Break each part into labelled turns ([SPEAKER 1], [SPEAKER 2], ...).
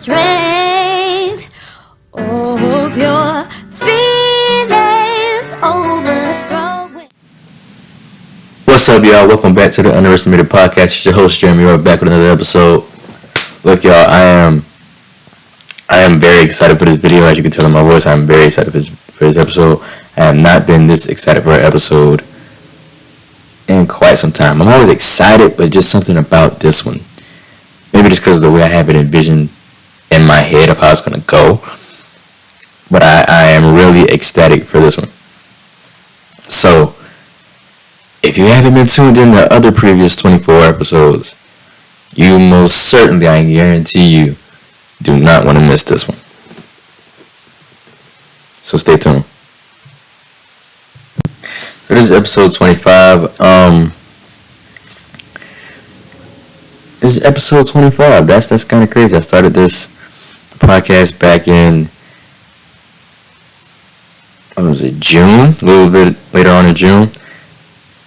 [SPEAKER 1] strength of your feelings overthrowing.
[SPEAKER 2] What's up, y'all? Welcome back to the Underestimated Podcast. It's your host, Jeremy. We're back with another episode. Look, y'all, I am very excited for this video. As you can tell in my voice, I'm very excited for this episode. I have not been this excited for an episode in quite some time. I'm always excited, but just something about this one. Maybe just because of the way I have it envisioned in my head of how it's going to go. But I am really ecstatic for this one. So, if you haven't been tuned in to other previous 24 episodes, you most certainly, I guarantee you, do not want to miss this one. So stay tuned. So this is episode 25. This is episode 25. That's kind of crazy. I started this podcast back in, June? A little bit later on in June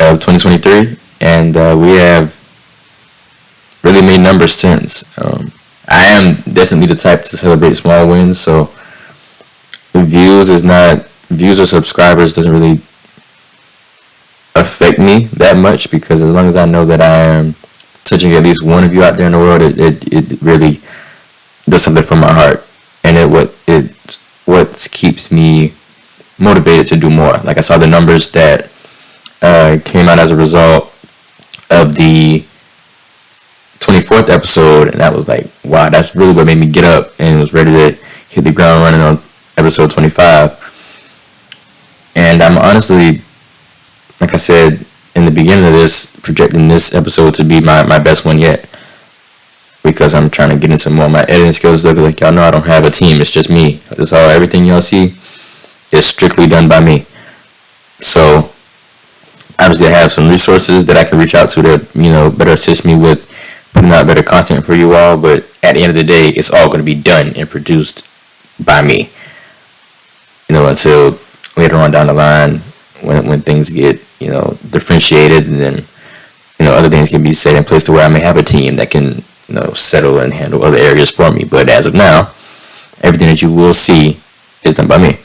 [SPEAKER 2] of 2023. And we have really made numbers since. I am definitely the type to celebrate small wins, so views or subscribers doesn't really affect me that much, because as long as I know that I am touching at least one of you out there in the world, it really does something for my heart, and what keeps me motivated to do more. Like, I saw the numbers that came out as a result of the 24th episode, and that was like, wow, that's really what made me get up and was ready to hit the ground running on episode 25. And I'm honestly, like I said in the beginning of this, projecting this episode to be my best one yet, because I'm trying to get into more of my editing skills. Like y'all know, I don't have a team. It's just me. It's all, everything y'all see is strictly done by me. So obviously I have some resources that I can reach out to that, better assist me with putting out better content for you all, but at the end of the day, it's all going to be done and produced by me. Until later on down the line, when things get, differentiated, and then, other things can be set in place to where I may have a team that can, settle and handle other areas for me. But as of now, everything that you will see is done by me.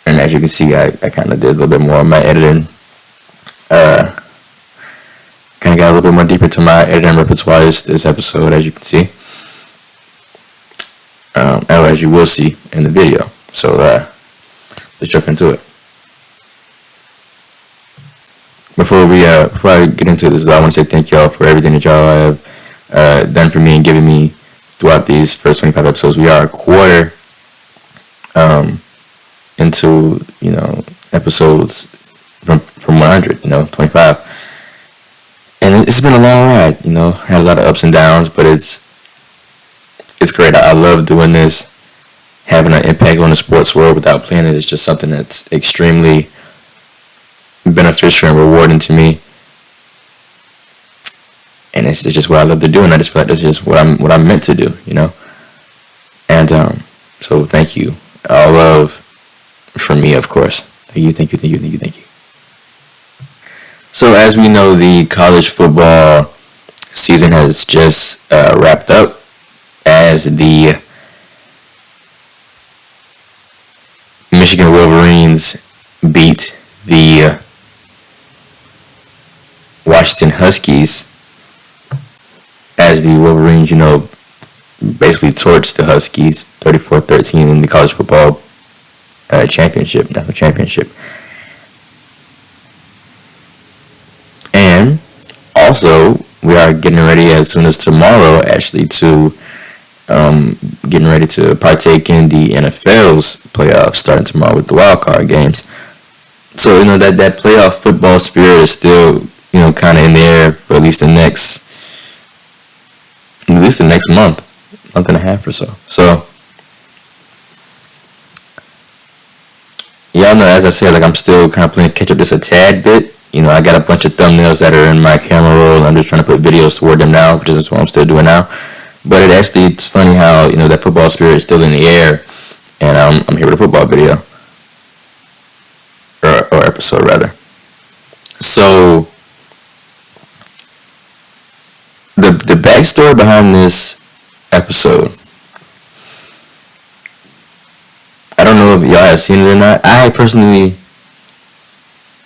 [SPEAKER 2] And as you can see, I kind of did a little bit more of my editing. Kind of got a little bit more deep into my editing repertoire this episode, as you can see. Or as you will see in the video. So let's jump into it. Before I get into this, I want to say thank y'all for everything that y'all have done for me and given me throughout these first 25 episodes. We are a quarter into episodes from 100, 25. And it's been a long ride, had a lot of ups and downs, but it's great. I love doing this. Having an impact on the sports world without playing it is just something that's extremely beneficial and rewarding to me. And it's just what I love to do, and I just feel like that's just what I'm meant to do, And so thank you. All love from me, of course. Thank you. So as we know, the college football season has just wrapped up, as the Michigan Wolverines beat the Washington Huskies, as the Wolverines, basically torched the Huskies 34-13 in the college football national championship. And also, we are getting ready as soon as tomorrow, actually, to getting ready to partake in the NFL's playoffs starting tomorrow with the wild card games. So, that playoff football spirit is still, kind of in the air for at least the next month and a half or so. So, y'all know, as I said, I'm still kind of playing catch up just a tad bit. I got a bunch of thumbnails that are in my camera roll, and I'm just trying to put videos toward them now, which is what I'm still doing now. But it's funny how, that football spirit is still in the air, and I'm here with a football video. Or episode, rather. So, the backstory behind this episode. I don't know if y'all have seen it or not. I personally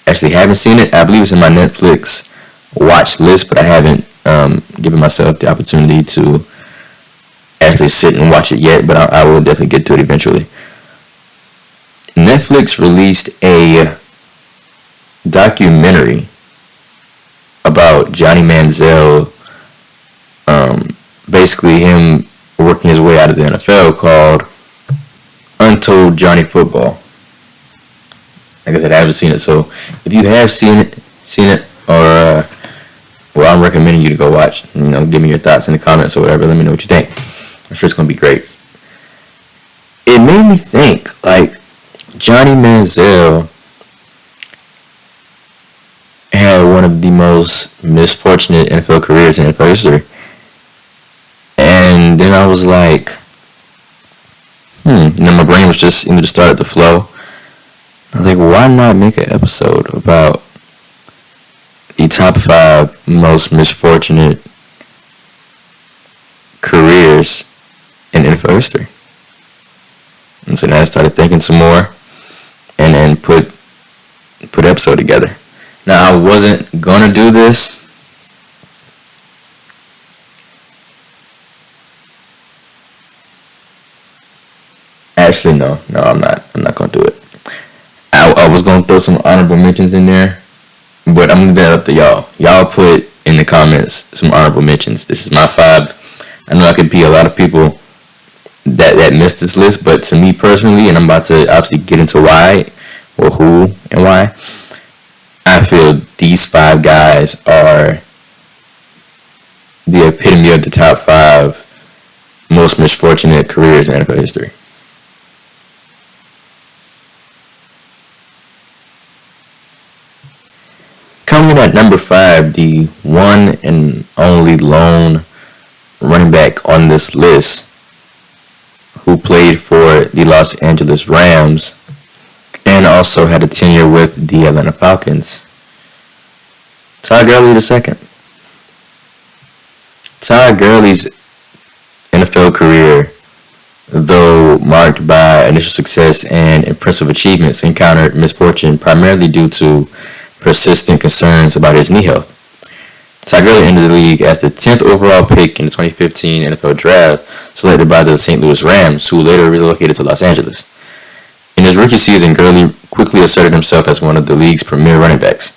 [SPEAKER 2] actually haven't seen it. I believe it's in my Netflix watch list, but I haven't given myself the opportunity to actually sit and watch it yet, but I will definitely get to it eventually. Netflix released a documentary about Johnny Manziel, basically him working his way out of the NFL, called Untold Johnny Football. Like I said, I haven't seen it, so if you have seen it, or well, I'm recommending you to go watch. Give me your thoughts in the comments or whatever. Let me know what you think. I'm sure it's gonna be great. It made me think, like, Johnny Manziel had one of the most misfortunate NFL careers in NFL history. And then I was like, my brain was just to start at the flow. I was like, why not make an episode about the top 5 most misfortunate careers in NFL history? And so now I started thinking some more, and then put an episode together. Now, I wasn't gonna do this. Actually, no, I'm not. I'm not gonna do it. I was gonna throw some honorable mentions in there, but I'm gonna leave that up to y'all. Y'all put in the comments some honorable mentions. This is my 5. I know I could be a lot of people that missed this list, but to me personally, and I'm about to obviously get into why, or who and why, I feel these 5 guys are the epitome of the top 5 most misfortunate careers in NFL history. Coming in at number 5, the one and only lone running back on this list, who played for the Los Angeles Rams and also had a tenure with the Atlanta Falcons, Todd Gurley II. Todd Gurley's NFL career, though marked by initial success and impressive achievements, encountered misfortune primarily due to persistent concerns about his knee health. Todd Gurley entered the league as the 10th overall pick in the 2015 NFL Draft, selected by the St. Louis Rams, who later relocated to Los Angeles. In his rookie season, Gurley quickly asserted himself as one of the league's premier running backs.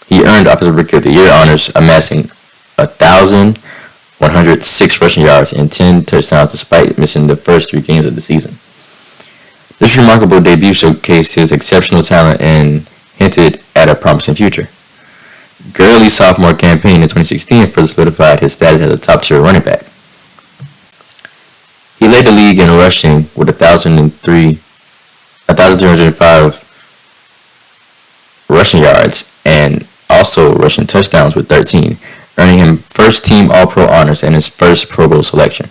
[SPEAKER 2] He earned Offensive Rookie of the Year honors, amassing 1,106 rushing yards and 10 touchdowns despite missing the first 3 games of the season. This remarkable debut showcased his exceptional talent and hinted at a promising future. Gurley's sophomore campaign in 2016 further solidified his status as a top-tier running back. He led the league in rushing with 1,305 rushing yards and also rushing touchdowns with 13, earning him first-team All-Pro honors and his first Pro Bowl selection.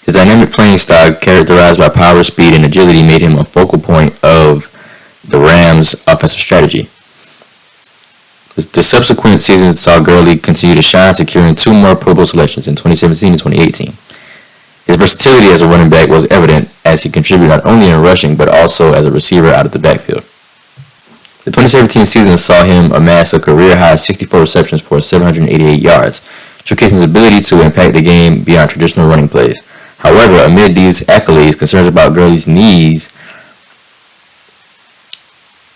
[SPEAKER 2] His dynamic playing style, characterized by power, speed, and agility, made him a focal point of the Rams' offensive strategy. The subsequent seasons saw Gurley continue to shine, securing 2 more Pro Bowl selections in 2017 and 2018. His versatility as a running back was evident as he contributed not only in rushing but also as a receiver out of the backfield. The 2017 season saw him amass a career-high 64 receptions for 788 yards, showcasing his ability to impact the game beyond traditional running plays. However, amid these accolades, concerns about Gurley's knees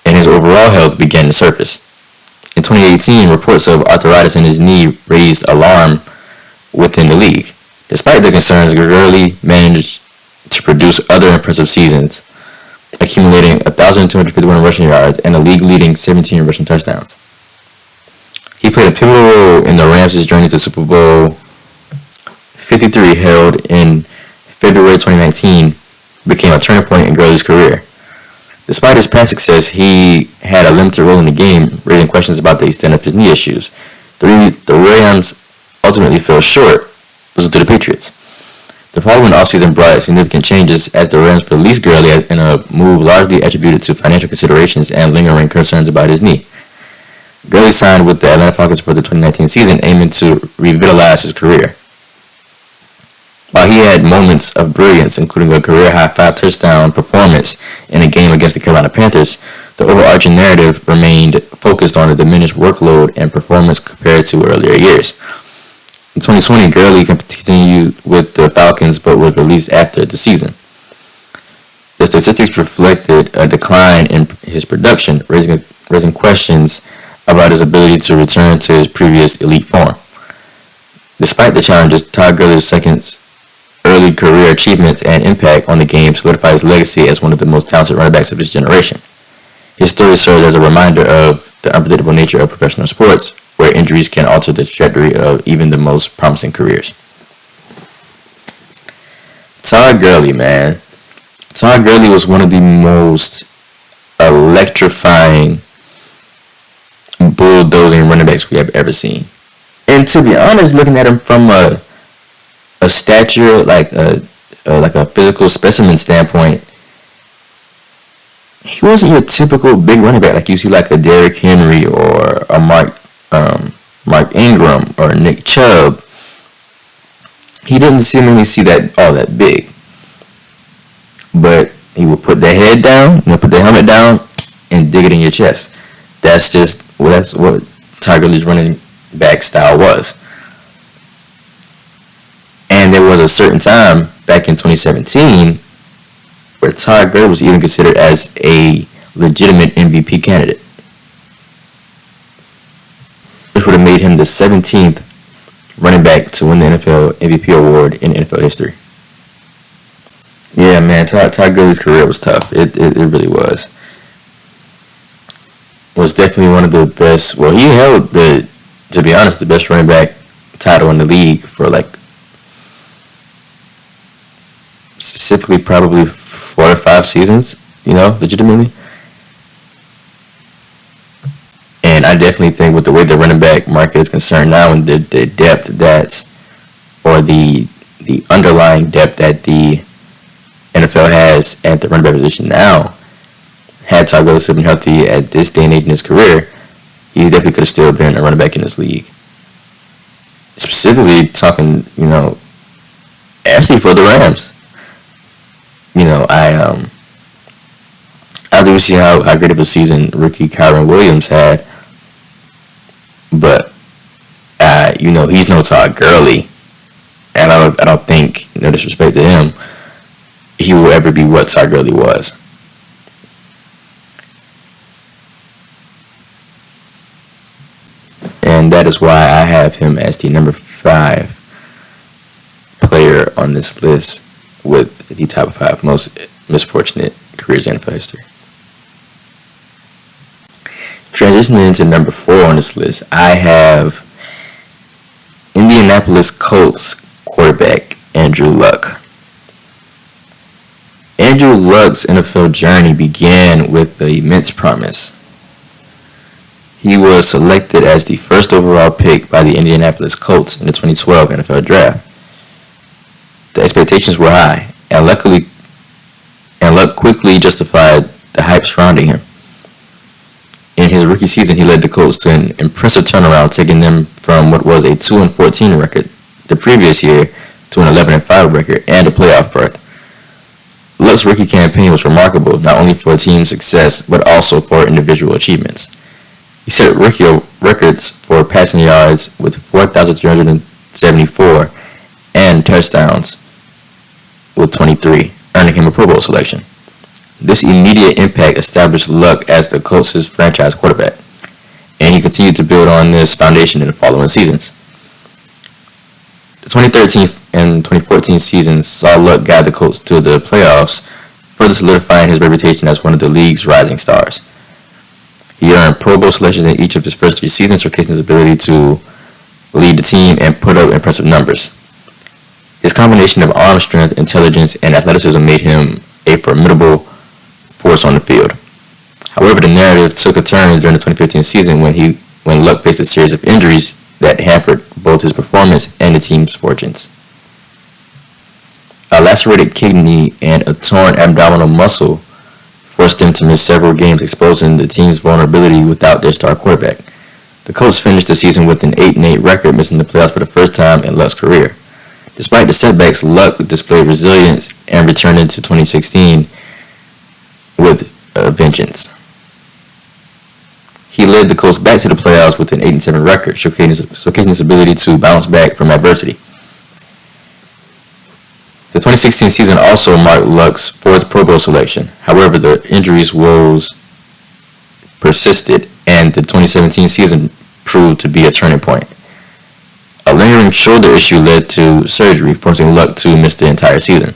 [SPEAKER 2] and his overall health began to surface. In 2018, reports of arthritis in his knee raised alarm within the league. Despite the concerns, Gurley managed to produce other impressive seasons, accumulating 1,251 rushing yards and a league-leading 17 rushing touchdowns. He played a pivotal role in the Rams' journey to Super Bowl 53, held in February 2019, became a turning point in Gurley's career. Despite his past success, he had a limited role in the game, raising questions about the extent of his knee issues. The Rams ultimately fell short, losing to the Patriots. The following offseason brought significant changes as the Rams released Gurley in a move largely attributed to financial considerations and lingering concerns about his knee. Gurley signed with the Atlanta Falcons for the 2019 season, aiming to revitalize his career. While he had moments of brilliance, including a career-high 5-touchdown performance in a game against the Carolina Panthers, the overarching narrative remained focused on the diminished workload and performance compared to earlier years. In 2020, Gurley continued with the Falcons but was released after the season. The statistics reflected a decline in his production, raising questions about his ability to return to his previous elite form. Despite the challenges, Todd Gurley's second early career achievements and impact on the game solidified his legacy as one of the most talented running backs of his generation. His story serves as a reminder of the unpredictable nature of professional sports, where injuries can alter the trajectory of even the most promising careers. Todd Gurley, man. Todd Gurley was one of the most electrifying, bulldozing running backs we have ever seen. And to be honest, looking at him from a stature, like a physical specimen standpoint, he wasn't your typical big running back like you see like a Derrick Henry or a Mark Ingram or Nick Chubb. He didn't seemingly see that all that big, but he would put the head down, put the helmet down, and dig it in your chest. That's what Todd Gurley's running back style was. And there was a certain time back in 2017 where Todd Gurley was even considered as a legitimate MVP candidate, which would have made him the 17th running back to win the NFL MVP award in NFL history. Yeah, man, Todd Gurley's career was tough. It really was. Was definitely one of the best. Well, he held to be honest, the best running back title in the league for like specifically probably 4 or 5 seasons, legitimately. And I definitely think with the way the running back market is concerned now and the depth or the underlying depth that the NFL has at the running back position now, had Todd Gurley been healthy at this day and age in his career, he definitely could have still been a running back in this league. Specifically talking, actually for the Rams. I do see how great of a season rookie Kyron Williams had, but he's no Todd Gurley, and I don't think, no disrespect to him, he will ever be what Todd Gurley was. And that is why I have him as the number 5 player on this list with the top 5 most misfortunate careers in NFL history. Transitioning into number 4 on this list, I have Indianapolis Colts quarterback Andrew Luck. Andrew Luck's NFL journey began with the immense promise. He was selected as the first overall pick by the Indianapolis Colts in the 2012 NFL Draft. The expectations were high, and Luck quickly justified the hype surrounding him. In his rookie season, he led the Colts to an impressive turnaround, taking them from what was a 2-14 record the previous year to an 11-5 record and a playoff berth. Luck's rookie campaign was remarkable, not only for team success, but also for individual achievements. He set rookie records for passing yards with 4,374 and touchdowns with 23, earning him a Pro Bowl selection. This immediate impact established Luck as the Colts' franchise quarterback, and he continued to build on this foundation in the following seasons. The 2013 and 2014 seasons saw Luck guide the Colts to the playoffs, further solidifying his reputation as one of the league's rising stars. He earned Pro Bowl selections in each of his first 3 seasons, showcasing his ability to lead the team and put up impressive numbers. His combination of arm strength, intelligence, and athleticism made him a formidable force on the field. However, the narrative took a turn during the 2015 season when Luck faced a series of injuries that hampered both his performance and the team's fortunes. A lacerated kidney and a torn abdominal muscle forced them to miss several games, exposing the team's vulnerability without their star quarterback. The Colts finished the season with an 8-8 record, missing the playoffs for the first time in Luck's career. Despite the setbacks, Luck displayed resilience and returned into 2016 with a vengeance. He led the Colts back to the playoffs with an 8-7 record, showcasing his ability to bounce back from adversity. The 2016 season also marked Luck's fourth Pro Bowl selection. However, the injuries woes persisted, and the 2017 season proved to be a turning point. A lingering shoulder issue led to surgery, forcing Luck to miss the entire season.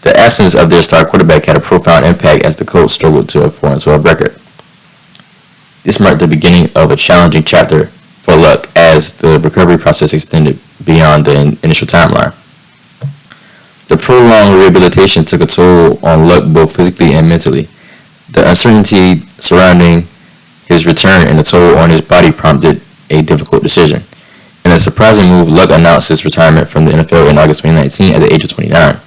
[SPEAKER 2] The absence of their star quarterback had a profound impact as the Colts struggled to a 4-12 record. This marked the beginning of a challenging chapter for Luck as the recovery process extended beyond the initial timeline. The prolonged rehabilitation took a toll on Luck both physically and mentally. The uncertainty surrounding his return and the toll on his body prompted a difficult decision. In a surprising move, Luck announced his retirement from the NFL in August 2019 at the age of 29.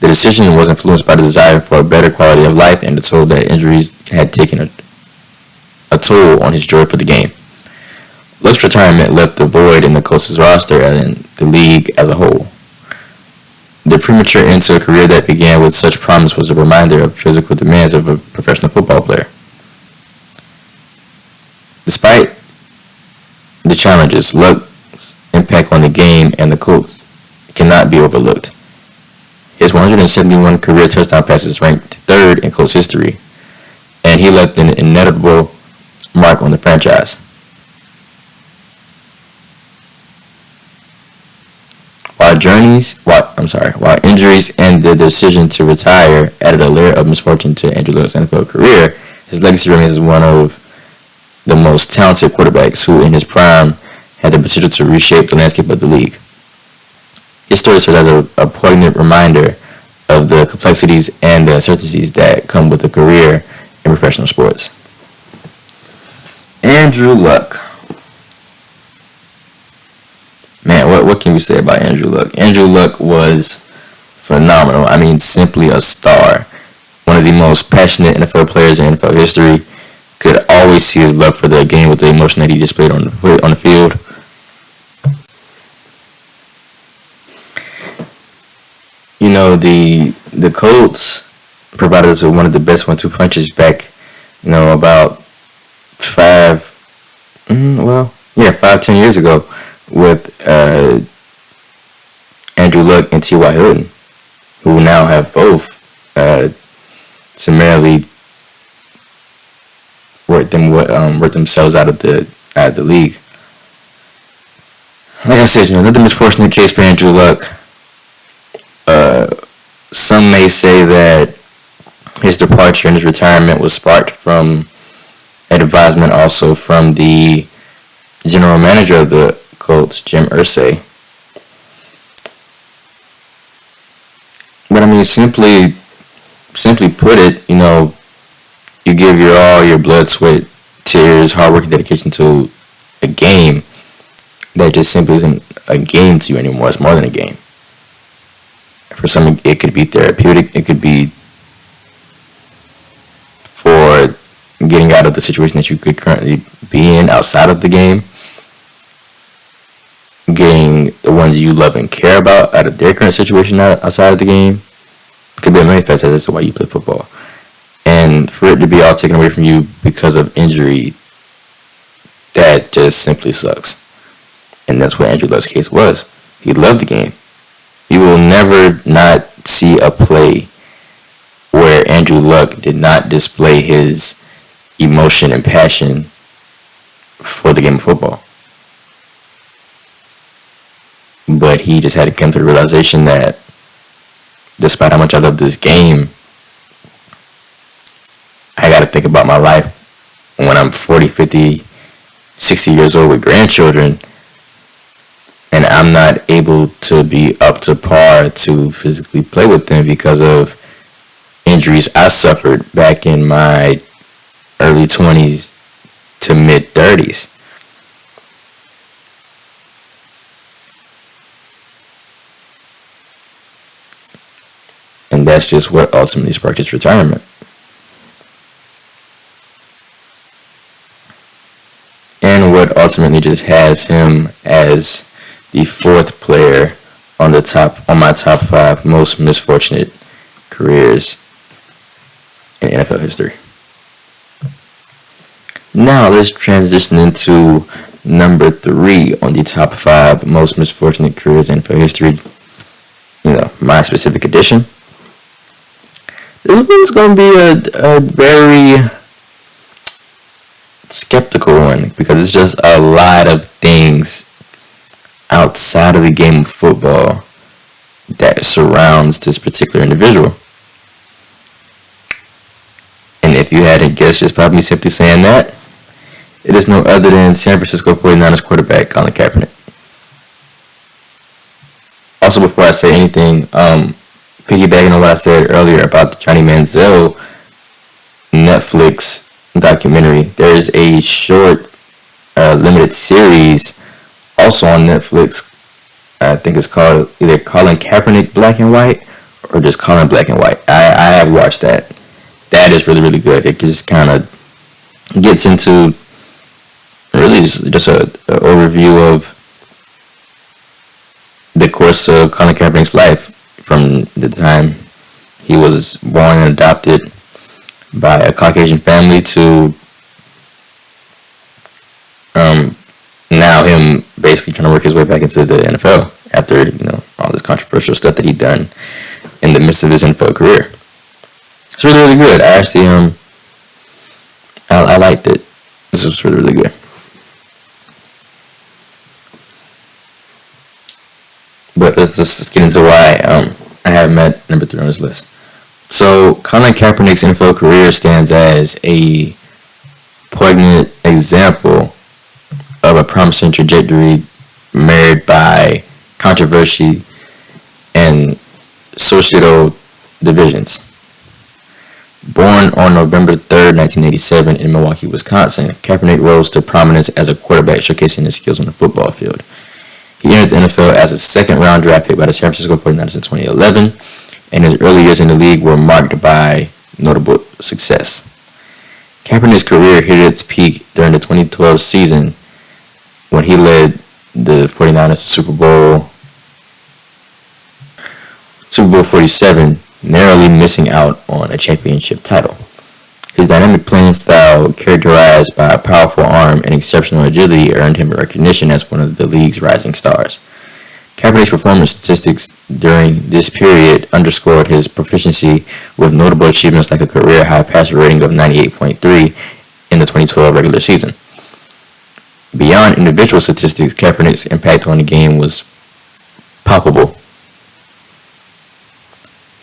[SPEAKER 2] The decision was influenced by the desire for a better quality of life and the toll that injuries had taken a toll on his joy for the game. Luck's retirement left a void in the Colts' roster and the league as a whole. The premature end to a career that began with such promise was a reminder of physical demands of a professional football player. Despite the challenges, Luck's impact on the game and the Colts cannot be overlooked. His 171 career touchdown passes ranked third in Colts history, and he left an indelible mark on the franchise. While injuries and the decision to retire added a layer of misfortune to Andrew Luck's NFL career, his legacy remains as one of the most talented quarterbacks who, in his prime, had the potential to reshape the landscape of the league. His story serves as a poignant reminder of the complexities and the uncertainties that come with a career in professional sports. Andrew Luck. Man, what can we say about Andrew Luck? Andrew Luck was phenomenal. I mean, simply a star. One of the most passionate NFL players in NFL history. Could always see his love for the game with the emotion that he displayed on the field. You know, the Colts provided us with one of the best 1-2 punches back, about 5-10 years ago with Andrew Luck and T.Y. Hilton, who now have both summarily worked themselves out of the league. Like I said, another misfortunate case for Andrew Luck. Some may say that his departure and his retirement was sparked from advisement also from the general manager of the Colts, Jim Irsay. But I mean, simply put it, you give your all, your blood, sweat, tears, hard work, and dedication to a game that just simply isn't a game to you anymore. It's more than a game. For some, it could be therapeutic. It could be for getting out of the situation that you could currently be in outside of the game. Getting the ones you love and care about out of their current situation outside of the game. It could be a many factors as to why you play football. And for it to be all taken away from you because of injury, that just simply sucks. And that's what Andrew Luck's case was. He loved the game. You will never not see a play where Andrew Luck did not display his emotion and passion for the game of football. But he just had to come to the realization that despite how much I love this game, I got to think about my life when I'm 40, 50, 60 years old with grandchildren, and I'm not able to be up to par to physically play with them because of injuries I suffered back in my early 20s to mid 30s. And that's just what ultimately sparked his retirement. And what ultimately just has him as the fourth player on my top 5 most misfortunate careers in NFL history. Now let's transition into number 3 on the top 5 most misfortunate careers in NFL history. My specific edition. This one's going to be a very skeptical one because it's just a lot of things outside of the game of football that surrounds this particular individual. And if you hadn't guessed, just probably simply saying that, it is no other than San Francisco 49ers quarterback Colin Kaepernick. Also, before I say anything, piggybacking on what I said earlier about the Johnny Manziel Netflix documentary, there is a short limited series also on Netflix. I think it's called either Colin Kaepernick Black and White or just Colin Black and White. I have watched that. That is really, really good. It just kind of gets into really just an overview of the course of Colin Kaepernick's life from the time he was born and adopted by a Caucasian family to now him basically trying to work his way back into the NFL after all this controversial stuff that he'd done in the midst of his NFL career. It's really, really good. I actually I liked it. This was really, really good. But let's get into why I have him at number 3 on this list. So Colin Kaepernick's NFL career stands as a poignant example of a promising trajectory marred by controversy and societal divisions. Born on November 3rd, 1987 in Milwaukee, Wisconsin, Kaepernick rose to prominence as a quarterback showcasing his skills on the football field. He entered the NFL as a second-round draft pick by the San Francisco 49ers in 2011, and his early years in the league were marked by notable success. Kaepernick's career hit its peak during the 2012 season when he led the 49ers to Super Bowl 47, narrowly missing out on a championship title. His dynamic playing style, characterized by a powerful arm and exceptional agility, earned him recognition as one of the league's rising stars. Kaepernick's performance statistics during this period underscored his proficiency with notable achievements like a career-high passer rating of 98.3 in the 2012 regular season. Beyond individual statistics, Kaepernick's impact on the game was palpable.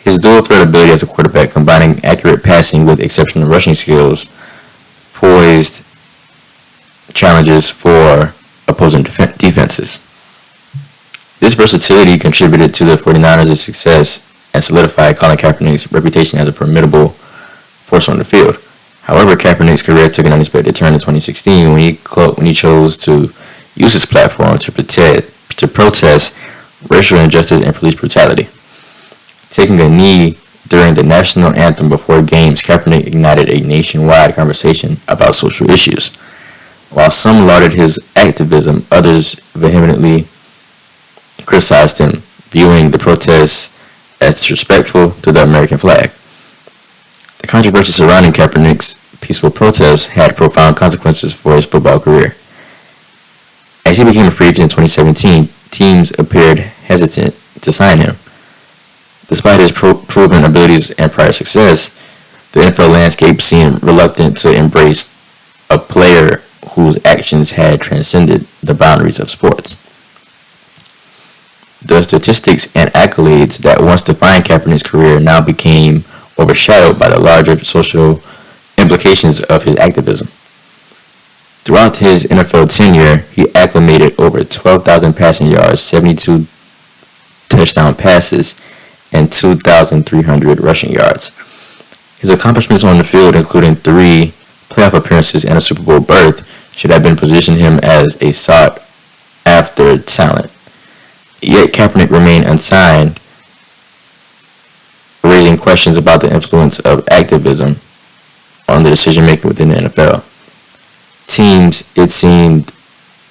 [SPEAKER 2] His dual-threat ability as a quarterback, combining accurate passing with exceptional rushing skills, posed challenges for opposing defenses. This versatility contributed to the 49ers' success and solidified Colin Kaepernick's reputation as a formidable force on the field. However, Kaepernick's career took an unexpected turn in 2016 when he chose to use his platform to protest racial injustice and police brutality. Taking a knee during the national anthem before games, Kaepernick ignited a nationwide conversation about social issues. While some lauded his activism, others vehemently criticized him, viewing the protests as disrespectful to the American flag. The controversy surrounding Kaepernick's peaceful protests had profound consequences for his football career. As he became a free agent in 2017, teams appeared hesitant to sign him. Despite his proven abilities and prior success, the NFL landscape seemed reluctant to embrace a player whose actions had transcended the boundaries of sports. The statistics and accolades that once defined Kaepernick's career now became overshadowed by the larger social implications of his activism. Throughout his NFL tenure, he acclimated over 12,000 passing yards, 72 touchdown passes, and 2,300 rushing yards. His accomplishments on the field, including 3 playoff appearances and a Super Bowl berth, should have been positioned him as a sought-after talent. Yet Kaepernick remained unsigned, raising questions about the influence of activism on the decision-making within the NFL. Teams, it seemed,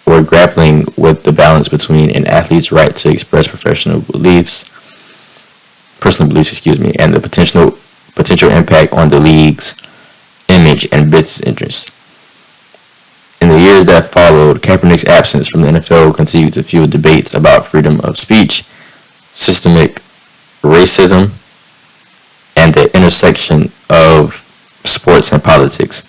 [SPEAKER 2] or grappling with the balance between an athlete's right to express personal beliefs, and the potential impact on the league's image and business interests. In the years that followed, Kaepernick's absence from the NFL continued to fuel debates about freedom of speech, systemic racism, and the intersection of sports and politics.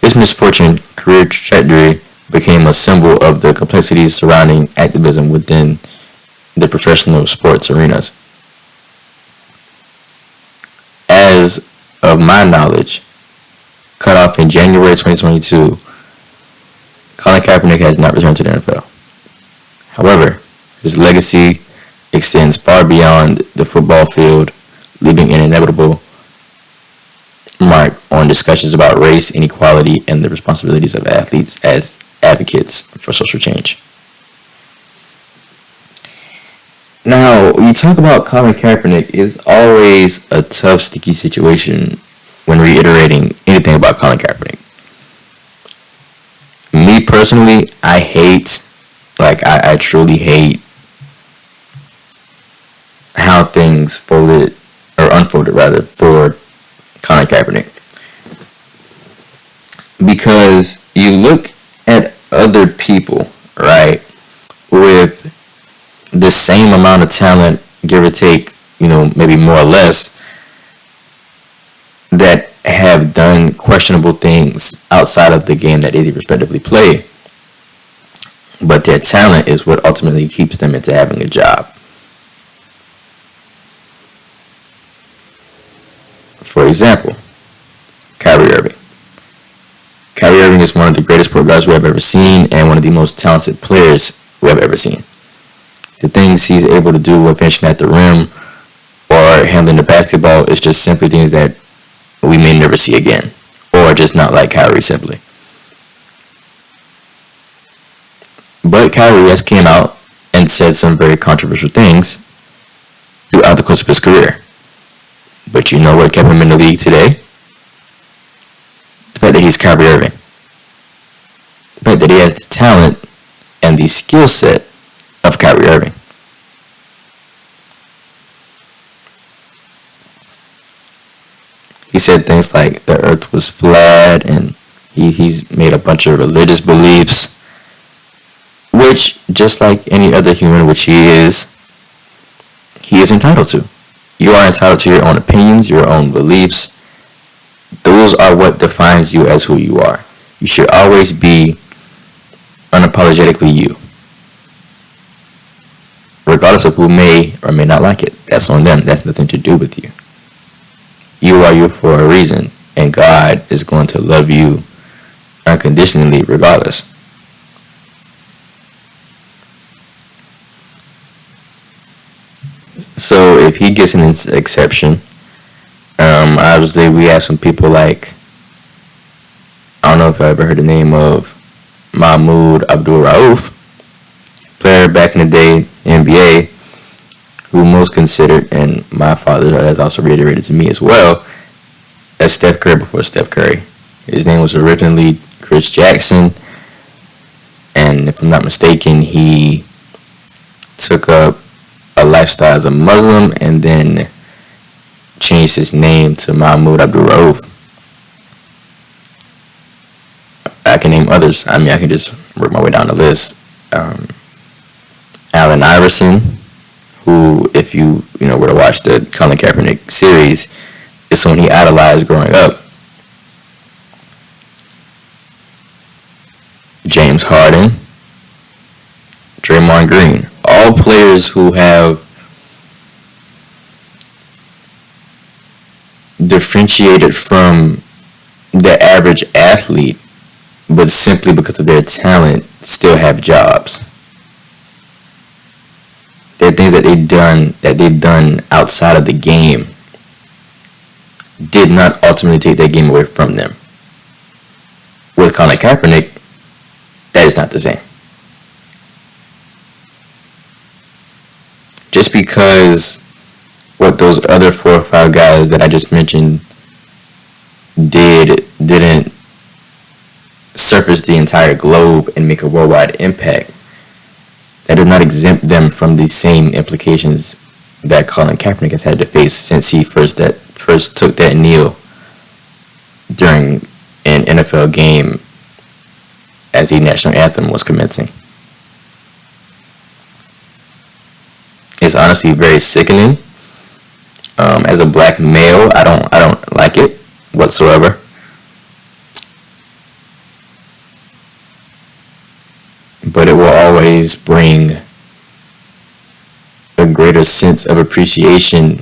[SPEAKER 2] His misfortunate career trajectory became a symbol of the complexities surrounding activism within the professional sports arenas. As of my knowledge, cut off in January 2022, Colin Kaepernick has not returned to the NFL. However, his legacy extends far beyond the football field, leaving an inevitable mark on discussions about race, inequality, and the responsibilities of athletes as advocates for social change. Now, when you talk about Colin Kaepernick, it's always a tough, sticky situation when reiterating anything about Colin Kaepernick. Me personally, I truly hate how things unfolded rather, for Colin Kaepernick. Because you look at other people, right, with the same amount of talent, give or take, maybe more or less, that have done questionable things outside of the game that they respectively play. But their talent is what ultimately keeps them into having a job. For example, Kyrie Irving. Kyrie Irving is one of the greatest point guards we have ever seen and one of the most talented players we have ever seen. The things he's able to do with finishing at the rim or handling the basketball is just simply things that we may never see again, or just not like Kyrie simply. But Kyrie has came out and said some very controversial things throughout the course of his career. But you know what kept him in the league today? The fact that he's Kyrie Irving. The fact that he has the talent and the skill set of Kyrie Irving. He said things like the earth was flat, and he's made a bunch of religious beliefs, which, just like any other human, which he is entitled to. You are entitled to your own opinions, your own beliefs. Those are what defines you as who you are. You should always be unapologetically you, regardless of who may or may not like it. That's on them. That's nothing to do with you. You are you for a reason, and God is going to love you unconditionally regardless. So if he gets an exception, obviously we have some people like, I don't know if I ever heard the name of Mahmoud Abdul-Rauf, player back in the day, NBA, who most considered, and my father has also reiterated to me as well, as Steph Curry before Steph Curry. His name was originally Chris Jackson, and if I'm not mistaken, he took up a lifestyle as a Muslim and then changed his name to Mahmoud Abdul-Rauf. I can name others. I can just work my way down the list. Allen Iverson, who, if you were to watch the Colin Kaepernick series, is someone he idolized growing up. James Harden, Draymond Green, all players who have differentiated from the average athlete, but simply because of their talent, still have jobs. There are things that they've done outside of the game did not ultimately take that game away from them. With Colin Kaepernick, that is not the same. Just because what those other 4 or 5 guys that I just mentioned didn't surface the entire globe and make a worldwide impact, that does not exempt them from the same implications that Colin Kaepernick has had to face since he first took that kneel during an NFL game as the national anthem was commencing. It's honestly very sickening. As a black male, I don't like it whatsoever. But it will always bring a greater sense of appreciation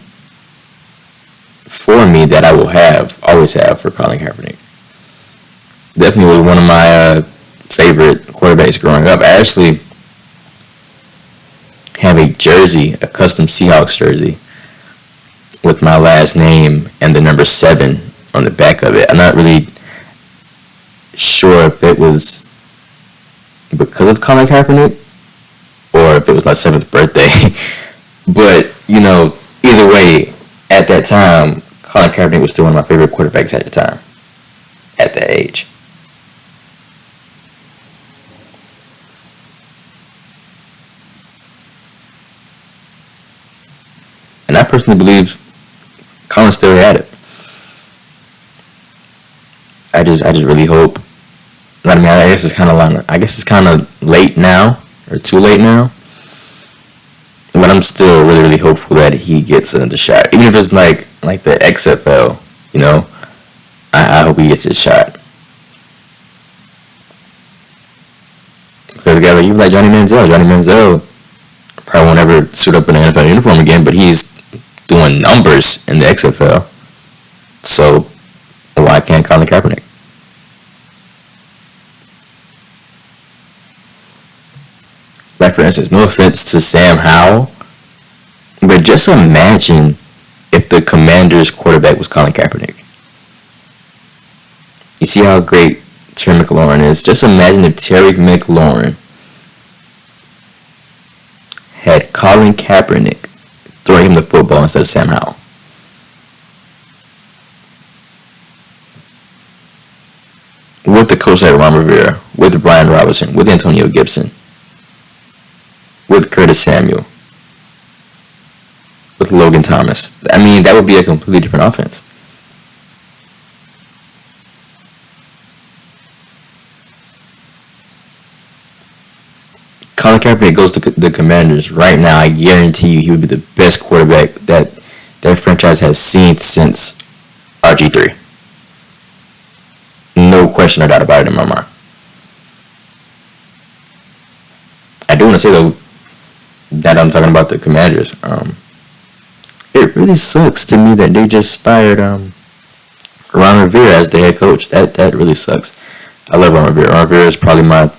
[SPEAKER 2] for me that I will always have for Colin Kaepernick. Definitely was one of my favorite quarterbacks growing up. I actually have a jersey, a custom Seahawks jersey, with my last name and the number 7 on the back of it. I'm not really sure if it was because of Colin Kaepernick or if it was my 7th birthday. But, either way, at that time, Colin Kaepernick was still one of my favorite quarterbacks at the time, at that age. And I personally believe Colin still had it. I just really hope. I mean, I guess it's kind of late now, or too late now. But I'm still really, really hopeful that he gets another shot, even if it's like the XFL. I hope he gets his shot. Because a guy like you, like Johnny Manziel probably won't ever suit up in an NFL uniform again, but he's doing numbers in the XFL. So why can't Colin Kaepernick? Like, for instance, no offense to Sam Howell, but just imagine if the Commanders' quarterback was Colin Kaepernick. You see how great Terry McLaurin is? Just imagine if Terry McLaurin had Colin Kaepernick throwing him the football instead of Sam Howell. With the coach like Ron Rivera, with Brian Robinson, with Antonio Gibson, with Curtis Samuel, with Logan Thomas. I mean, that would be a completely different offense. Colin Kaepernick goes to the Commanders right now. I guarantee you he would be the best quarterback that franchise has seen since RG3. No question or doubt about it in my mind. I do want to say, though, that I'm talking about the Commanders. It really sucks to me that they just fired Ron Rivera as the head coach. That really sucks. I love Ron Rivera. Ron Rivera is probably my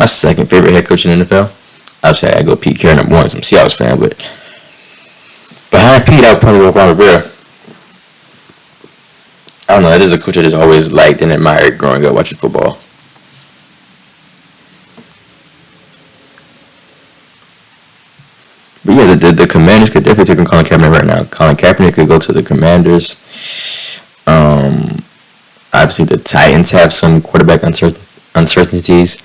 [SPEAKER 2] second favorite head coach in the NFL. Obviously, I go Pete Carroll number 1. I'm a Seahawks fan, but behind Pete, I would probably go Ron Rivera. I don't know. That is a coach I just always liked and admired growing up watching football. But yeah, the Commanders could definitely take on Colin Kaepernick right now. Colin Kaepernick could go to the Commanders. Obviously, the Titans have some quarterback uncertainties.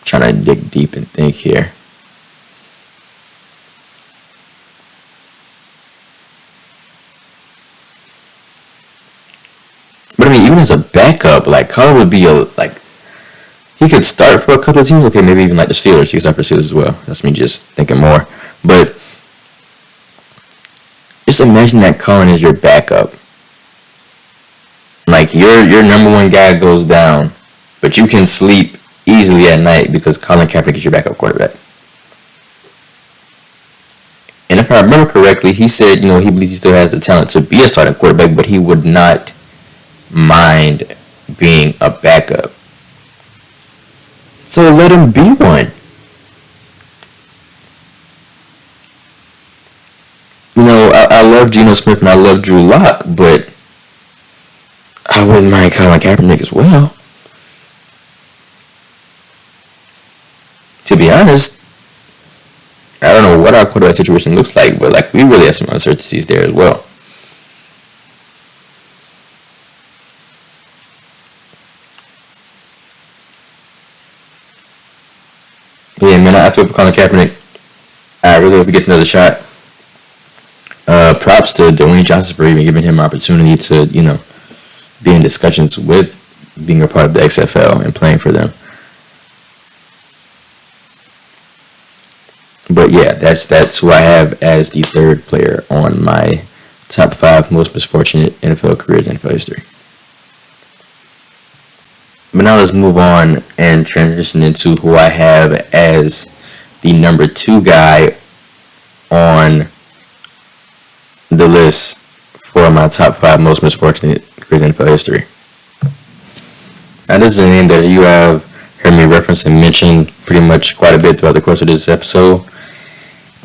[SPEAKER 2] Trying to dig deep and think here. But I mean, even as a backup, like Colin would be he could start for a couple of teams. Okay, maybe even like the Steelers. He could start for the Steelers as well. That's me just thinking more. But just imagine that Colin is your backup. Like your number one guy goes down, but you can sleep easily at night because Colin Kaepernick is your backup quarterback. And if I remember correctly, he said, he believes he still has the talent to be a starting quarterback, but he would not mind being a backup. So let him be one. I love Geno Smith and I love Drew Lock, but I wouldn't mind Colin Kaepernick as well. to be honest, I don't know what our quarterback situation looks like, but like we really have some uncertainties there as well. But yeah, man, I feel for Colin Kaepernick. I really hope he gets another shot. Props to Dwayne Johnson for even giving him an opportunity to, be in discussions with being a part of the XFL and playing for them. But yeah, that's who I have as the third player on my top 5 most misfortunate NFL careers in NFL history. But now let's move on and transition into who I have as the number 2 guy on the list for my top 5 most misfortunate careers in NFL history. Now this is a name that you have heard me reference and mention pretty much quite a bit throughout the course of this episode.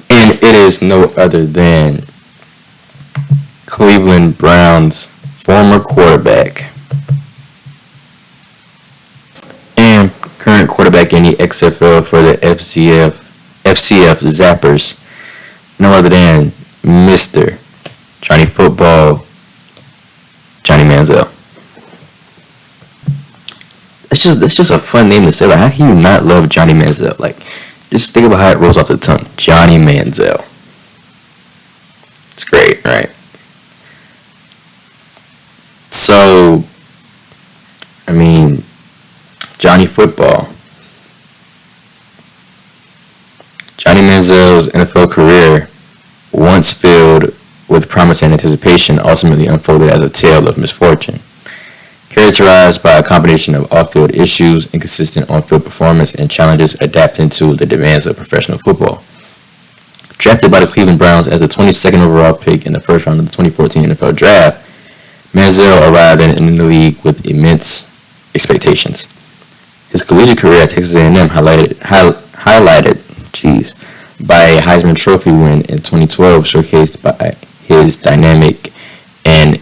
[SPEAKER 2] And it is no other than Cleveland Browns former quarterback and current quarterback in the XFL for the FCF Zappers, no other than Mr. Johnny Football, Johnny Manziel. That's just a fun name to say. Like, how can you not love Johnny Manziel? Like, just think about how it rolls off the tongue. Johnny Manziel. It's great, right? So, I mean, Johnny Football. Johnny Manziel's NFL career, once filled with promise and anticipation, ultimately unfolded as a tale of misfortune. Characterized by a combination of off-field issues, inconsistent on-field performance, and challenges adapting to the demands of professional football. Drafted by the Cleveland Browns as the 22nd overall pick in the first round of the 2014 NFL Draft, Manziel arrived in the league with immense expectations. His collegiate career at Texas A&M highlighted by a Heisman Trophy win in 2012, showcased by his dynamic and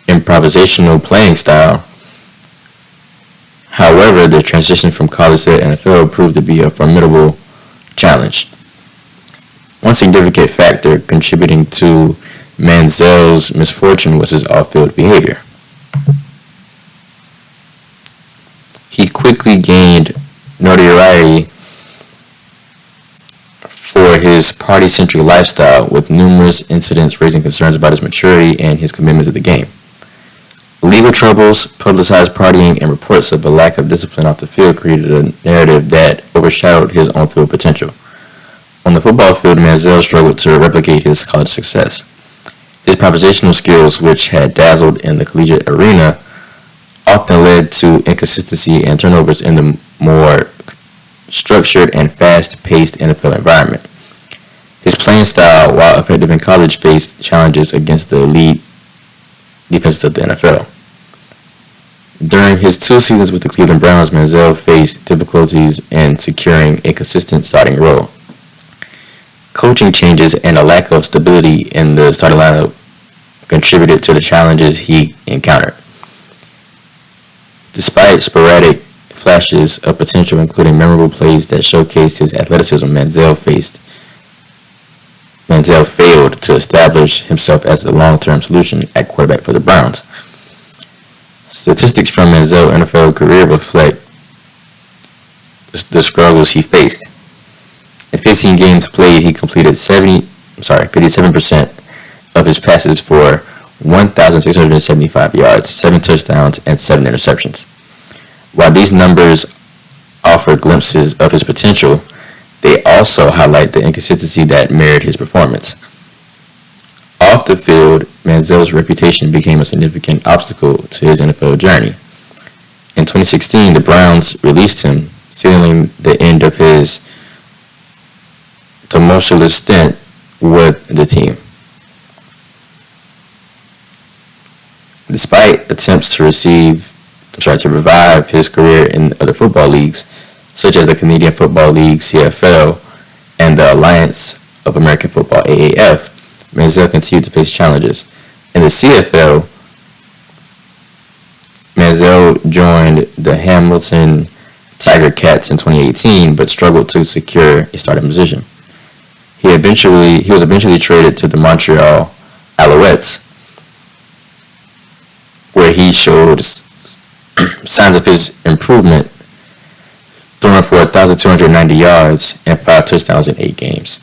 [SPEAKER 2] improvisational playing style. However, the transition from college to the NFL proved to be a formidable challenge. One significant factor contributing to Manziel's misfortune was his off-field behavior. He quickly gained notoriety for his party-centric lifestyle, with numerous incidents raising concerns about his maturity and his commitment to the game. Legal troubles, publicized partying, and reports of a lack of discipline off the field created a narrative that overshadowed his on-field potential. On the football field, Manziel struggled to replicate his college success. His improvisational skills, which had dazzled in the collegiate arena, often led to inconsistency and turnovers in the more structured and fast-paced NFL environment. His playing style, while effective in college, faced challenges against the elite defenses of the NFL. During his 2 seasons with the Cleveland Browns, Manziel faced difficulties in securing a consistent starting role. Coaching changes and a lack of stability in the starting lineup contributed to the challenges he encountered. Despite sporadic flashes of potential, including memorable plays that showcased his athleticism, Manziel failed to establish himself as a long-term solution at quarterback for the Browns. Statistics from Manziel's NFL career reflect the struggles he faced. In 15 games played, he completed 57% of his passes for 1,675 yards, 7 touchdowns, and 7 interceptions. While these numbers offer glimpses of his potential, they also highlight the inconsistency that marred his performance. Off the field, Manziel's reputation became a significant obstacle to his NFL journey. In 2016, the Browns released him, sealing the end of his tumultuous stint with the team. Despite attempts to revive his career in other football leagues, such as the Canadian Football League (CFL) and the Alliance of American Football (AAF), Manziel continued to face challenges. In the CFL, Manziel joined the Hamilton Tiger Cats in 2018, but struggled to secure a starting position. He was eventually traded to the Montreal Alouettes, where he showed signs of his improvement, throwing for 1,290 yards and 5 touchdowns in 8 games.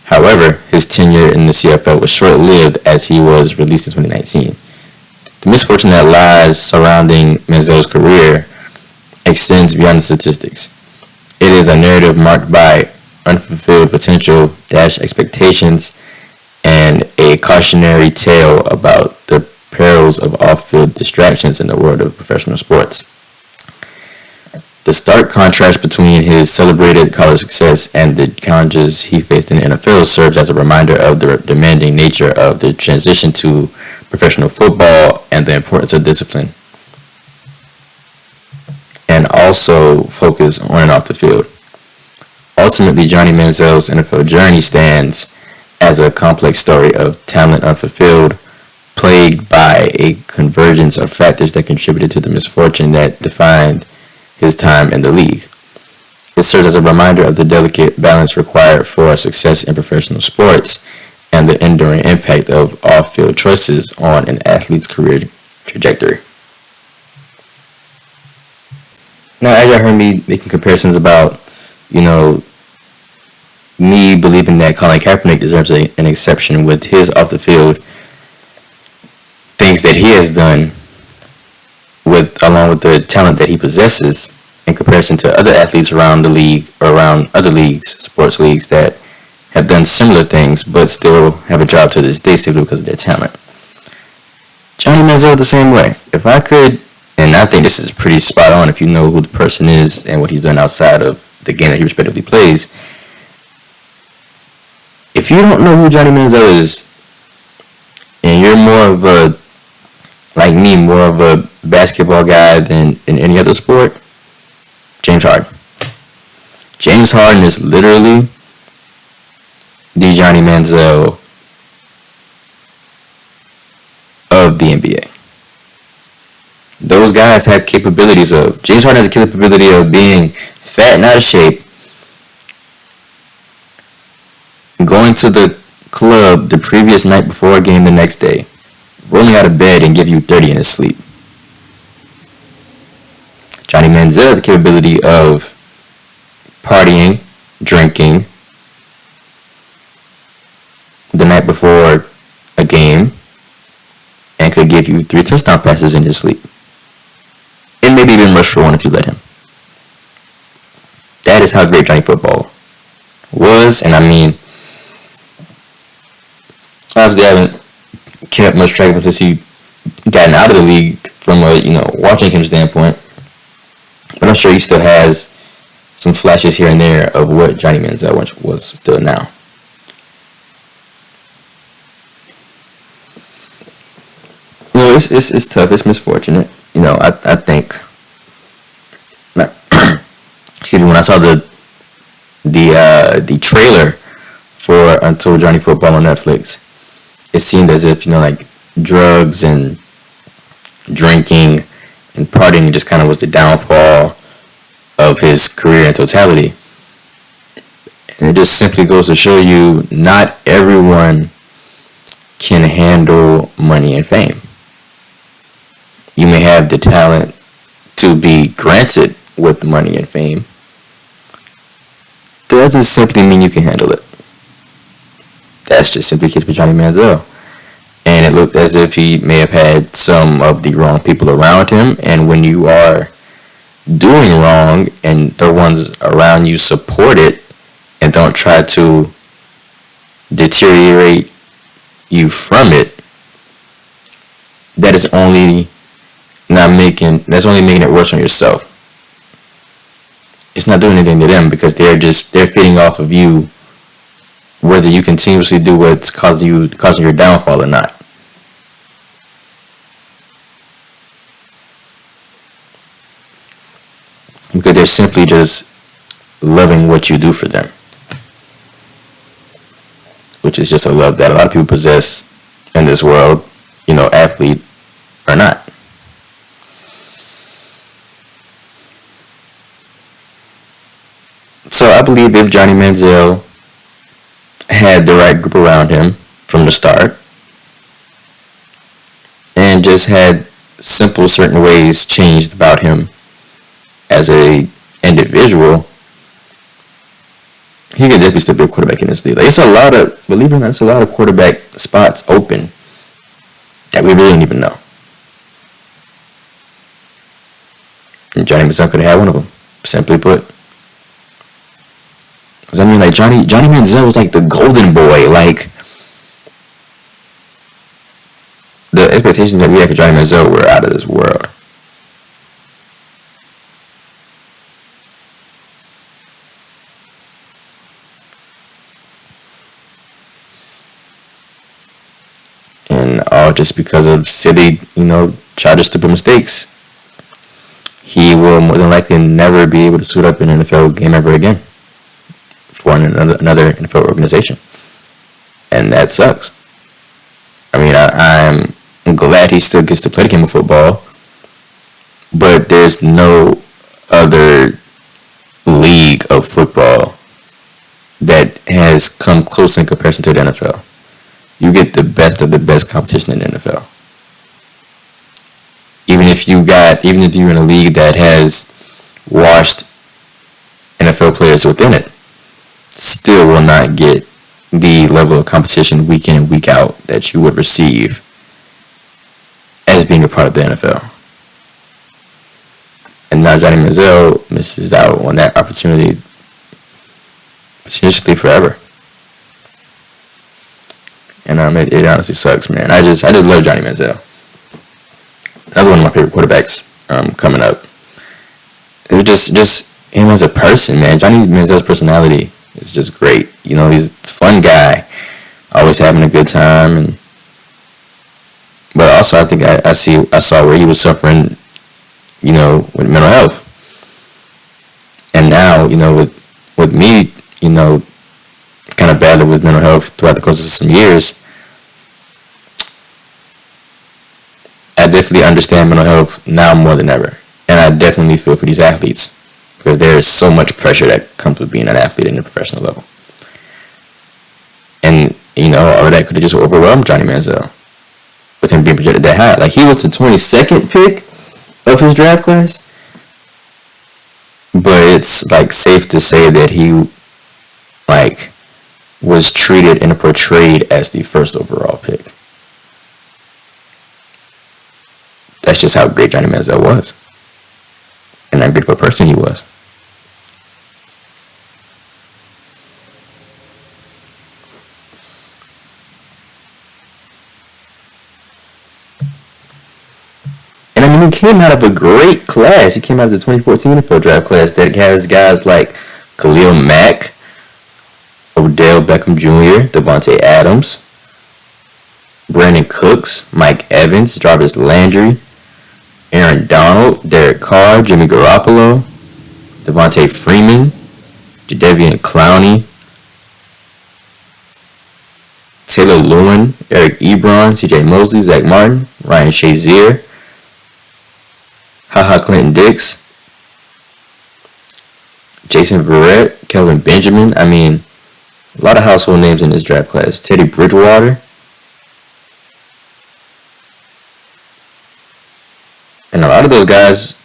[SPEAKER 2] However, his tenure in the CFL was short-lived as he was released in 2019. The misfortune that lies surrounding Manziel's career extends beyond the statistics. It is a narrative marked by unfulfilled potential, dashed expectations, and a cautionary tale about the perils of off-field distractions in the world of professional sports. The stark contrast between his celebrated college success and the challenges he faced in the NFL serves as a reminder of the demanding nature of the transition to professional football and the importance of discipline, and also focus on and off the field. Ultimately, Johnny Manziel's NFL journey stands as a complex story of talent unfulfilled, plagued by a convergence of factors that contributed to the misfortune that defined his time in the league. It serves as a reminder of the delicate balance required for success in professional sports and the enduring impact of off-field choices on an athlete's career trajectory. Now, as you heard me making comparisons about, me believing that Colin Kaepernick deserves an exception with his off-the-field things that he has done, along with the talent that he possesses, in comparison to other athletes around the league or around other leagues, sports leagues that have done similar things but still have a job to this day simply because of their talent. Johnny Manziel the same way. If I could, and I think this is pretty spot on if you know who the person is and what he's done outside of the game that he respectively plays. If you don't know who Johnny Manziel is, and you're more of a, like me, more of a basketball guy than in any other sport, James Harden. James Harden is literally the Johnny Manziel of the NBA. Those guys have capabilities of, James Harden has a capability of being fat and out of shape, going to the club the previous night before a game the next day, rolling out of bed and give you 30 in his sleep. Johnny Manziel has the capability of partying, drinking the night before a game and could give you 3 touchdown passes in his sleep. And maybe even rush for one if you let him. That is how great Johnny Football was, and I mean, obviously I haven't kept much track of him since he gotten out of the league from a watching him standpoint, but I'm sure he still has some flashes here and there of what Johnny Manziel was still now. It's tough. It's misfortunate. I think. Excuse me. When I saw the trailer for Untold Johnny Football on Netflix, it seemed as if like drugs and drinking and partying just kind of was the downfall of his career in totality. And it just simply goes to show you not everyone can handle money and fame. You may have the talent to be granted with money and fame. That doesn't simply mean you can handle it. That's just simply the case with Johnny Manziel. And it looked as if he may have had some of the wrong people around him. And when you are doing wrong and the ones around you support it and don't try to deteriorate you from it, that's only making it worse on yourself. It's not doing anything to them because they're feeding off of you, whether you continuously do what's causing your downfall or not. Because they're simply just loving what you do for them, which is just a love that a lot of people possess in this world, athlete or not. So I believe if Johnny Manziel had the right group around him from the start and just had simple certain ways changed about him as a individual, he could definitely still be a quarterback in this league. Like, it's a lot of, believe it or not, it's a lot of quarterback spots open that we really don't even know. And Johnny Manziel could have had one of them, simply put. Because I mean, like, Johnny Manziel was like the golden boy. Like, the expectations that we had for Johnny Manziel were out of this world. And all just because of silly, childish, stupid mistakes. He will more than likely never be able to suit up in an NFL game ever again for another NFL organization. And that sucks. I mean, I'm glad he still gets to play the game of football, but there's no other league of football that has come close in comparison to the NFL. You get the best of the best competition in the NFL. Even if you're in a league that has washed NFL players within it, still will not get the level of competition week in and week out that you would receive as being a part of the NFL. And now Johnny Manziel misses out on that opportunity potentially forever. And it honestly sucks, man. I just love Johnny Manziel. Another one of my favorite quarterbacks coming up. It was just him as a person, man. Johnny Manziel's personality is just great. He's a fun guy, always having a good time. But also, I think I saw where he was suffering, with mental health. And now, with me, kind of battling with mental health throughout the course of some years, I definitely understand mental health now more than ever. And I definitely feel for these athletes because there is so much pressure that comes with being an athlete in the professional level. And, all of that could have just overwhelmed Johnny Manziel with him being projected that high. Like, he was the 22nd pick of his draft class. But it's, like, safe to say that he, was treated and portrayed as the first overall pick. That's just how great Johnny Manziel was. And how great of a person he was. And I mean, he came out of a great class. He came out of the 2014 NFL draft class that has guys like Khalil Mack, Odell Beckham Jr., Devontae Adams, Brandon Cooks, Mike Evans, Jarvis Landry, Aaron Donald, Derek Carr, Jimmy Garoppolo, Devontae Freeman, Jadeveon Clowney, Taylor Lewin, Eric Ebron, CJ Mosley, Zach Martin, Ryan Shazier, HaHa Clinton Dix, Jason Verrett, Kelvin Benjamin. I mean, a lot of household names in this draft class. Teddy Bridgewater. And a lot of those guys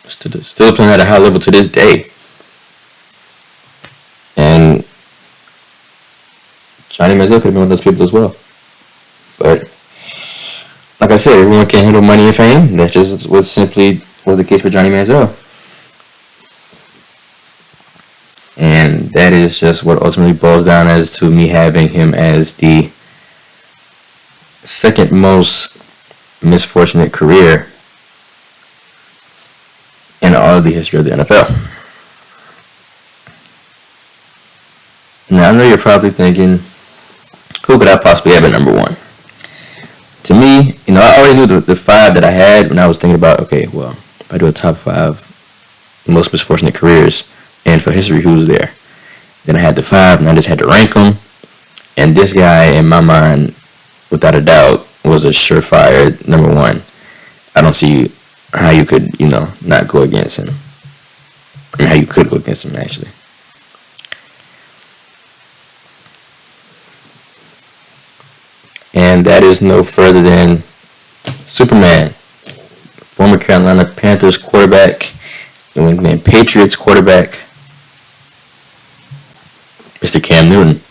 [SPEAKER 2] still playing at a high level to this day. And Johnny Manziel could have been one of those people as well. But, like I said, everyone can't handle money and fame. That's just what simply was the case for Johnny Manziel. And that is just what ultimately boils down as to me having him as the second most misfortunate career in all of the history of the NFL. Now, I know you're probably thinking, who could I possibly have at number one? To me, I already knew the five that I had when I was thinking about, okay, well, if I do a top five most misfortunate careers and for history, who's there? Then I had the five, and I just had to rank them. And this guy, in my mind, without a doubt, was a surefire number one. I don't see how you could, not go against him. I mean, how you could go against him, actually. And that is no further than Superman, former Carolina Panthers quarterback, New England Patriots quarterback, Mr. Cam Newton.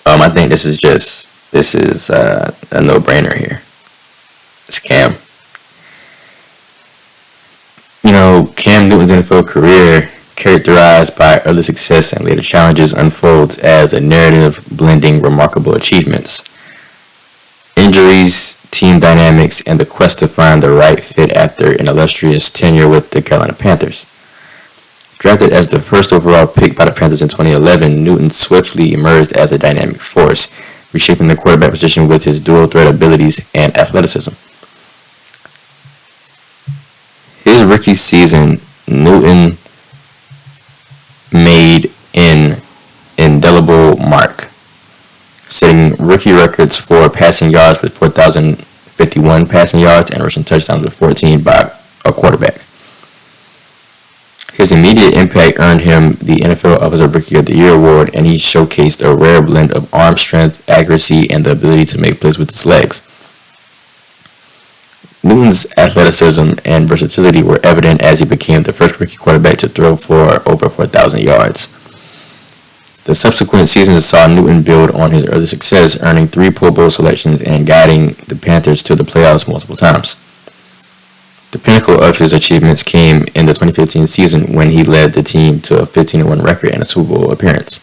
[SPEAKER 2] I think this is a no-brainer here. It's Cam. You know, Cam Newton's NFL career, characterized by early success and later challenges, unfolds as a narrative blending remarkable achievements, injuries, team dynamics, and the quest to find the right fit after an illustrious tenure with the Carolina Panthers. Drafted as the first overall pick by the Panthers in 2011, Newton swiftly emerged as a dynamic force, reshaping the quarterback position with his dual threat abilities and athleticism. His rookie season, Newton made an indelible mark, setting rookie records for passing yards with 4,051 passing yards and rushing touchdowns with 14 by a quarterback. His immediate impact earned him the NFL Offensive Rookie of the Year award, and he showcased a rare blend of arm strength, accuracy, and the ability to make plays with his legs. Newton's athleticism and versatility were evident as he became the first rookie quarterback to throw for over 4,000 yards. The subsequent seasons saw Newton build on his early success, earning 3 Pro Bowl selections and guiding the Panthers to the playoffs multiple times. The pinnacle of his achievements came in the 2015 season when he led the team to a 15-1 record and a Super Bowl appearance.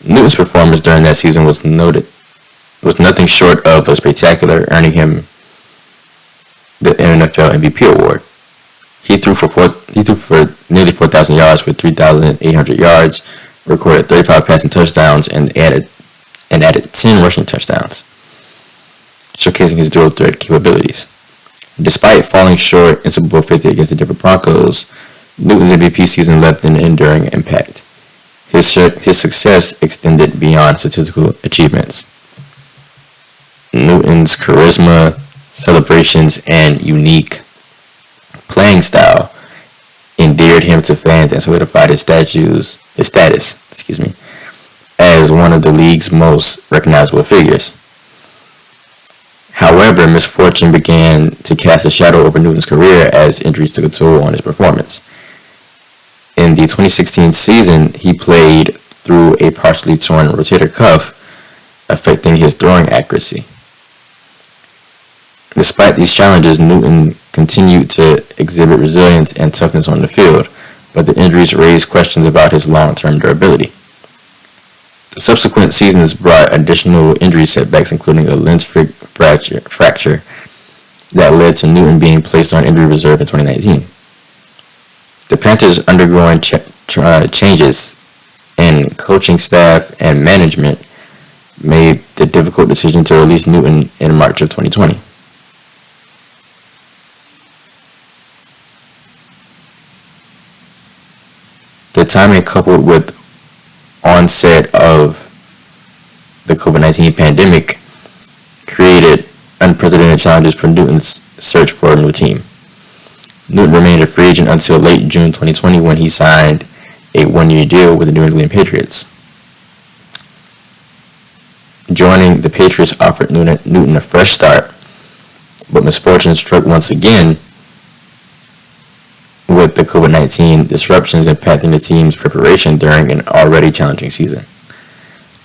[SPEAKER 2] Newton's performance during that season was nothing short of spectacular, earning him the NFL MVP award. He threw for nearly 4,000 yards with 3,800 yards, recorded 35 passing touchdowns, and added 10 rushing touchdowns, showcasing his dual threat capabilities. Despite falling short in Super Bowl 50 against the Denver Broncos, Newton's MVP season left an enduring impact. His success extended beyond statistical achievements. Newton's charisma, celebrations, and unique playing style endeared him to fans and solidified his status as one of the league's most recognizable figures. However, misfortune began to cast a shadow over Newton's career as injuries took a toll on his performance. In the 2016 season, he played through a partially torn rotator cuff, affecting his throwing accuracy. Despite these challenges, Newton continued to exhibit resilience and toughness on the field, but the injuries raised questions about his long-term durability. The subsequent seasons brought additional injury setbacks, including a lens fracture that led to Newton being placed on injury reserve in 2019. The Panthers undergoing changes in coaching staff and management made the difficult decision to release Newton in March of 2020. The timing, coupled with onset of the COVID-19 pandemic, created unprecedented challenges for Newton's search for a new team. Newton remained a free agent until late June 2020 when he signed a 1-year deal with the New England Patriots. Joining the Patriots offered Newton a fresh start, but misfortune struck once again, with the COVID-19 disruptions impacting the team's preparation during an already challenging season.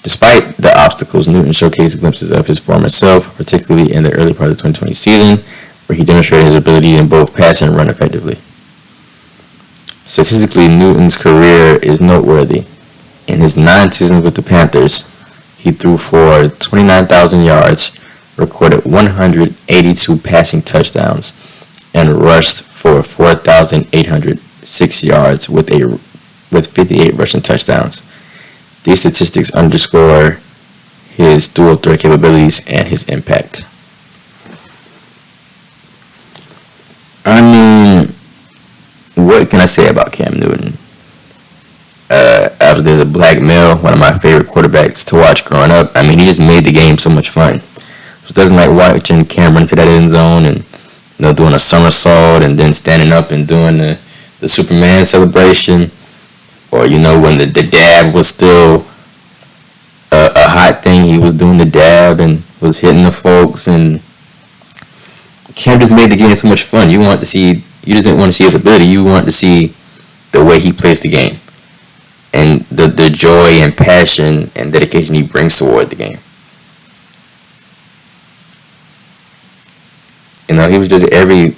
[SPEAKER 2] Despite the obstacles, Newton showcased glimpses of his former self, particularly in the early part of the 2020 season, where he demonstrated his ability in both pass and run effectively. Statistically, Newton's career is noteworthy. In his 9 seasons with the Panthers, he threw for 29,000 yards, recorded 182 passing touchdowns, and rushed for 4,806 yards with 58 rushing touchdowns. These statistics underscore his dual threat capabilities and his impact. I mean, what can I say about Cam Newton? As a black male, one of my favorite quarterbacks to watch growing up. I mean, he just made the game so much fun. So it doesn't like watching Cam run into that end zone and doing a somersault and then standing up and doing the Superman celebration, or when the dab was still a hot thing. He was doing the dab and was hitting the folks, and Cam just made the game so much fun. You just didn't want to see his ability. You wanted to see the way he plays the game and the joy and passion and dedication he brings toward the game. He was just every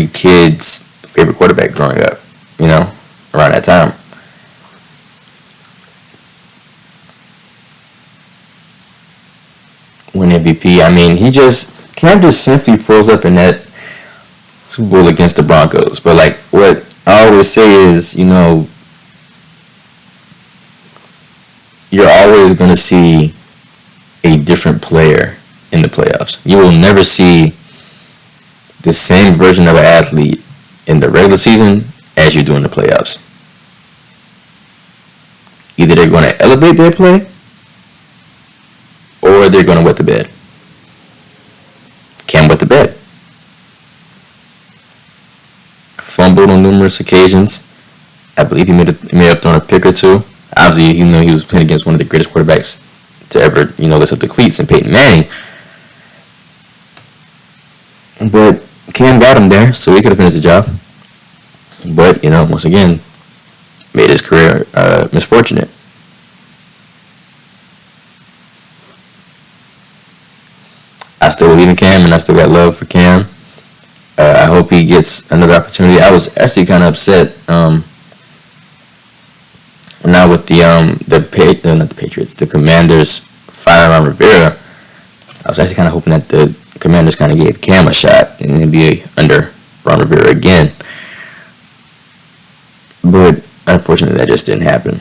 [SPEAKER 2] kid's favorite quarterback growing up, around that time. Win MVP. Cam just simply froze up in that Super Bowl against the Broncos. But like what I always say is, you're always going to see a different player in the playoffs. You will never see the same version of an athlete in the regular season as you do in the playoffs. Either they're going to elevate their play or they're going to wet the bed. Cam wet the bed. Fumbled on numerous occasions. I believe he may have thrown a pick or two. Obviously, he was playing against one of the greatest quarterbacks to ever, lift up the cleats in Peyton Manning. But Cam got him there, so he could have finished the job. But, once again, made his career misfortunate. I still believe in Cam, and I still got love for Cam. I hope he gets another opportunity. I was actually kind of upset now with the Commanders firing Ron Rivera. I was actually kind of hoping that the Commanders kind of gave Cam a shot and then be under Ron Rivera again. But unfortunately, that just didn't happen.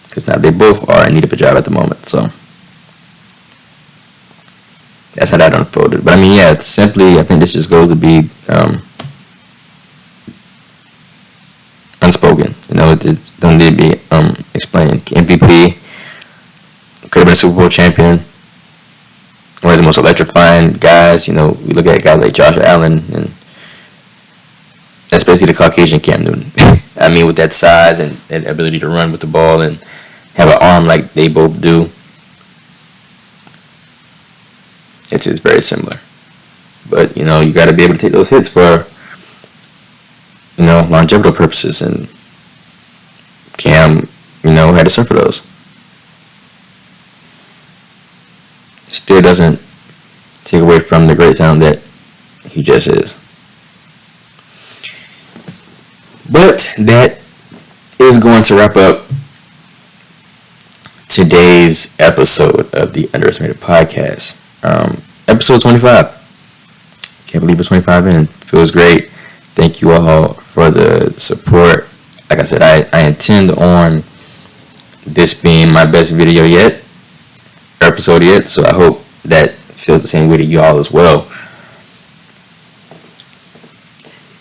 [SPEAKER 2] Because now they both are in need of a job at the moment. So that's how that unfolded. But it's simply, I think this just goes to be unspoken. It don't need to be explained. MVP, could have been a Super Bowl champion. One of the most electrifying guys. We look at guys like Josh Allen, and that's basically the Caucasian Cam Newton. With that size and ability to run with the ball and have an arm like they both do, it's very similar. But, you got to be able to take those hits for, longevity purposes. And Cam, had to suffer those. Still doesn't take away from the great talent that he just is. But that is going to wrap up today's episode of the Underestimated Podcast. Episode 25. Can't believe it's 25 in. Feels great. Thank you all for the support. Like I said, I intend on this being my best video yet, episode yet, so I hope that feels the same way to you all as well.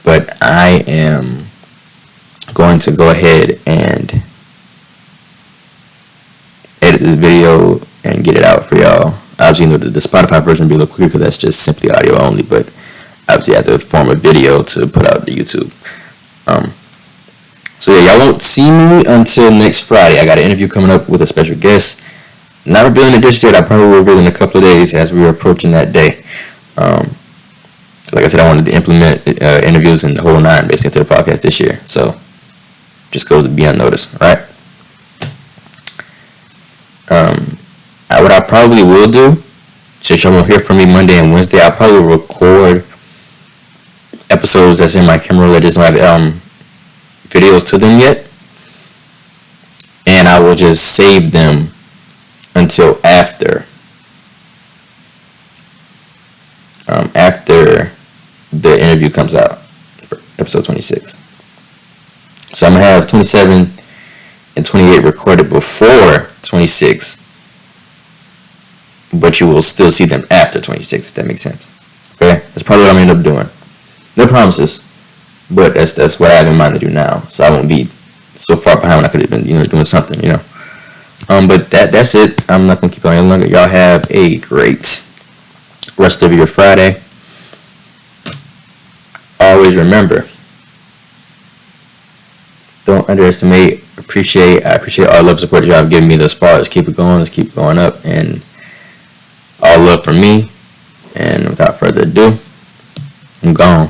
[SPEAKER 2] But I am going to go ahead and edit this video and get it out for y'all. Obviously, the Spotify version will be a little quicker because that's just simply audio only, but obviously I have to form a video to put out to YouTube. So yeah, y'all won't see me until next Friday. I got an interview coming up with a special guest. Not revealing the dish yet. I probably will reveal in a couple of days as we are approaching that day. Like I said, I wanted to implement interviews and the whole nine basically into the podcast this year. So just goes to be on notice, right? What I probably will do, since y'all won't hear from me Monday and Wednesday, I'll probably record episodes that's in my camera that doesn't have videos to them yet, and I will just save them until after the interview comes out for episode 26. So I'm gonna have 27 and 28 recorded before 26, but you will still see them after 26, if that makes sense. Okay, that's probably what I'm gonna end up doing. No promises, but that's what I have in mind to do now. So I won't be so far behind when I could have been, doing something, But that's it. I'm not gonna keep on any longer. Y'all have a great rest of your Friday. Always remember, don't underestimate I appreciate all the love and support that y'all have given me thus far. Let's keep it going. Let's keep going up. And all love from me. And without further ado, I'm gone.